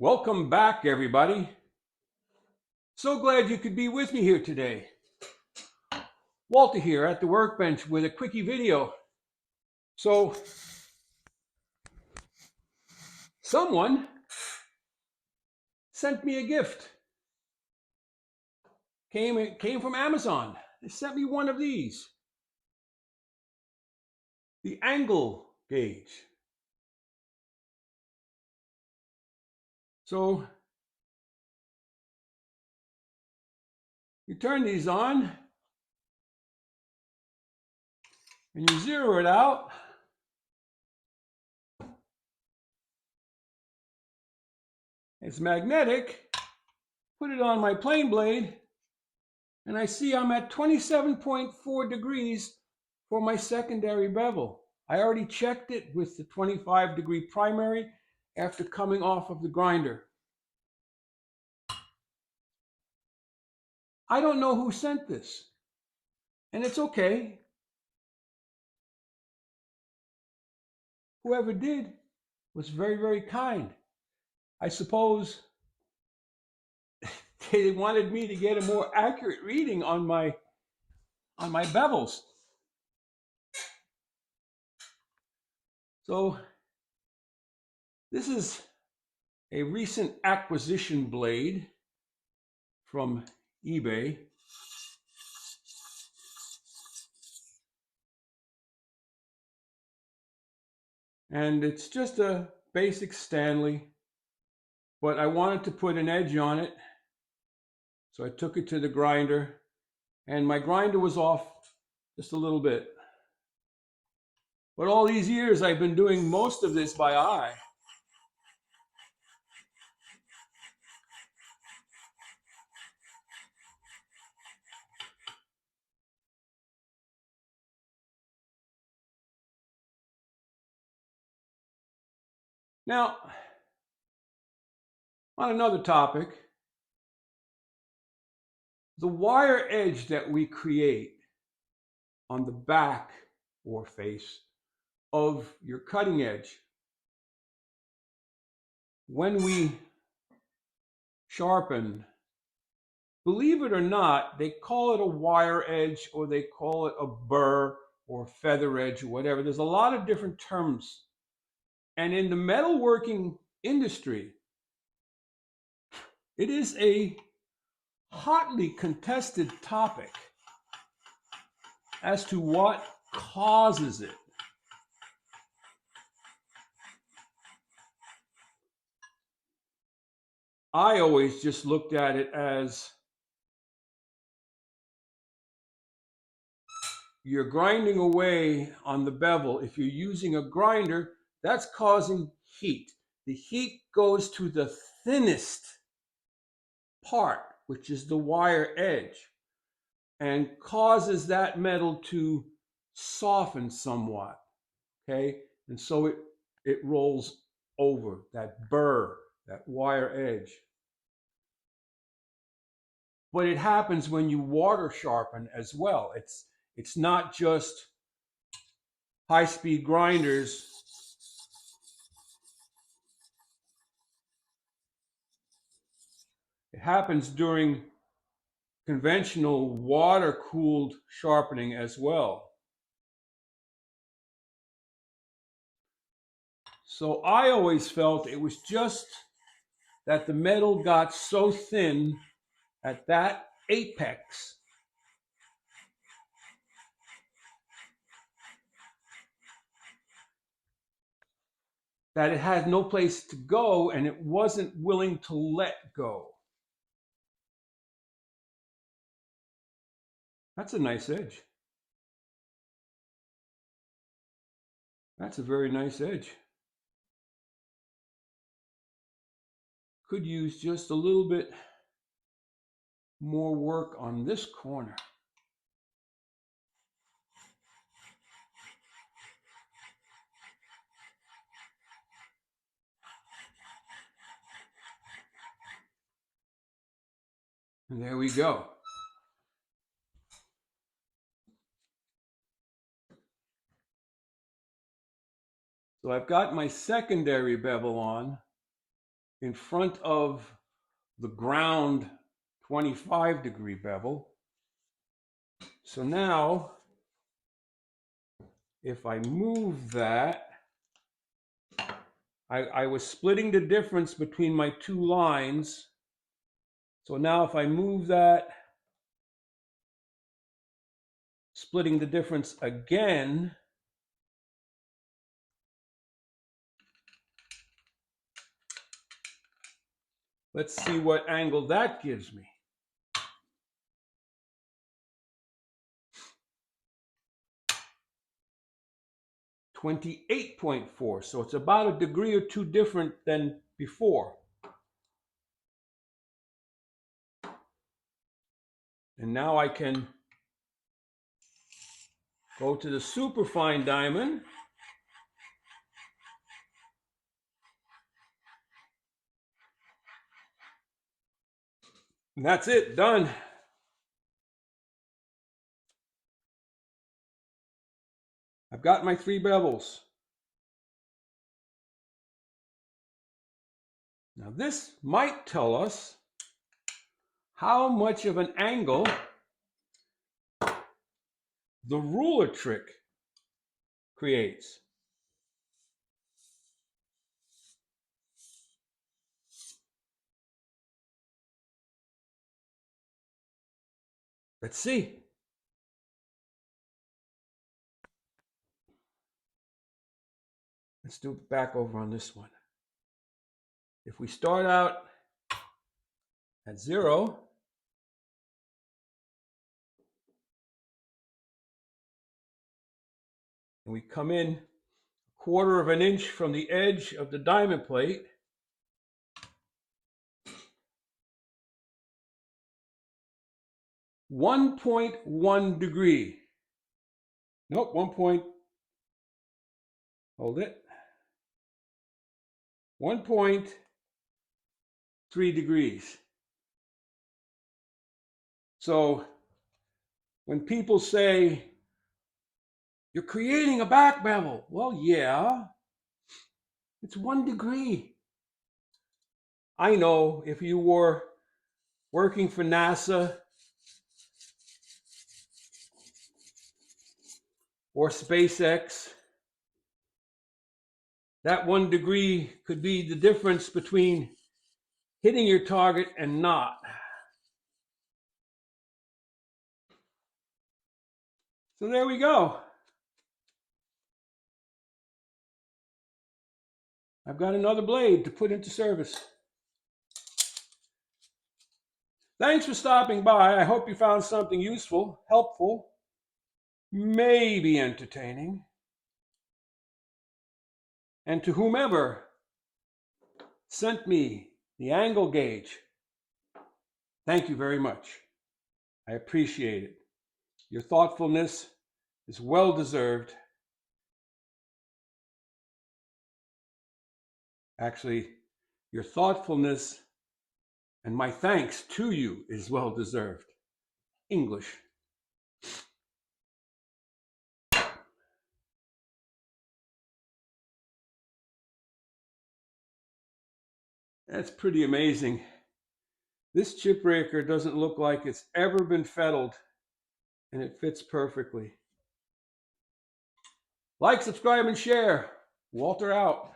Welcome back, everybody. So glad you could be with me here today. Walter here at the workbench with a quickie video. So, someone sent me a gift. Came from Amazon. They sent me one of these. The angle gauge. So, you turn these on and you zero it out. It's magnetic. Put it on my plane blade, and I see I'm at 27.4 degrees for my secondary bevel. I already checked it with the 25-degree primary after coming off of the grinder. I don't know who sent this, and it's okay. Whoever did was very, very kind. I suppose they wanted me to get a more accurate reading on my bevels. So this is a recent acquisition blade from eBay. And it's just a basic Stanley, but I wanted to put an edge on it. So I took it to the grinder, and my grinder was off just a little bit. But all these years I've been doing most of this by eye. Now, on another topic, the wire edge that we create on the back or face of your cutting edge, when we sharpen, believe it or not, they call it a wire edge or they call it a burr or feather edge or whatever. There's a lot of different terms. And in the metalworking industry, it is a hotly contested topic as to what causes it. I always just looked at it as you're grinding away on the bevel. If you're using a grinder, that's causing heat. The heat goes to the thinnest part, which is the wire edge, and causes that metal to soften somewhat. Okay, and so it rolls over that burr, that wire edge. But it happens when you water sharpen as well. It's not just high-speed grinders. It happens during conventional water-cooled sharpening as well. So I always felt it was just that the metal got so thin at that apex that it had no place to go and it wasn't willing to let go. That's a nice edge. That's a very nice edge. Could use just a little bit more work on this corner. And there we go. So I've got my secondary bevel on, in front of the ground 25-degree bevel. So now, if I move that, I was splitting the difference between my two lines. So now if I move that, splitting the difference again, let's see what angle that gives me. (28.4). So it's about a degree or two different than before. And now I can go to the superfine diamond. And that's it, done. I've got my 3 bevels. Now this might tell us how much of an angle the ruler trick creates. Let's see. Let's do it back over on this one. If we start out at 0, and we come in 1/4 of an inch from the edge of the diamond plate, (1.1 degree). Nope, 1 point, hold it. 1.3 degrees. So when people say, you're creating a back bevel, well, yeah, it's 1 degree. I know if you were working for NASA or SpaceX, that 1 degree could be the difference between hitting your target and not. So there we go. I've got another blade to put into service. Thanks for stopping by. I hope you found something useful, helpful, maybe entertaining. And to whomever sent me the angle gauge, thank you very much. I appreciate it. Your thoughtfulness is well deserved. Actually, your thoughtfulness and my thanks to you is well deserved. English. That's pretty amazing. This chip breaker doesn't look like it's ever been fettled, and it fits perfectly. Like, subscribe, and share. Walter out.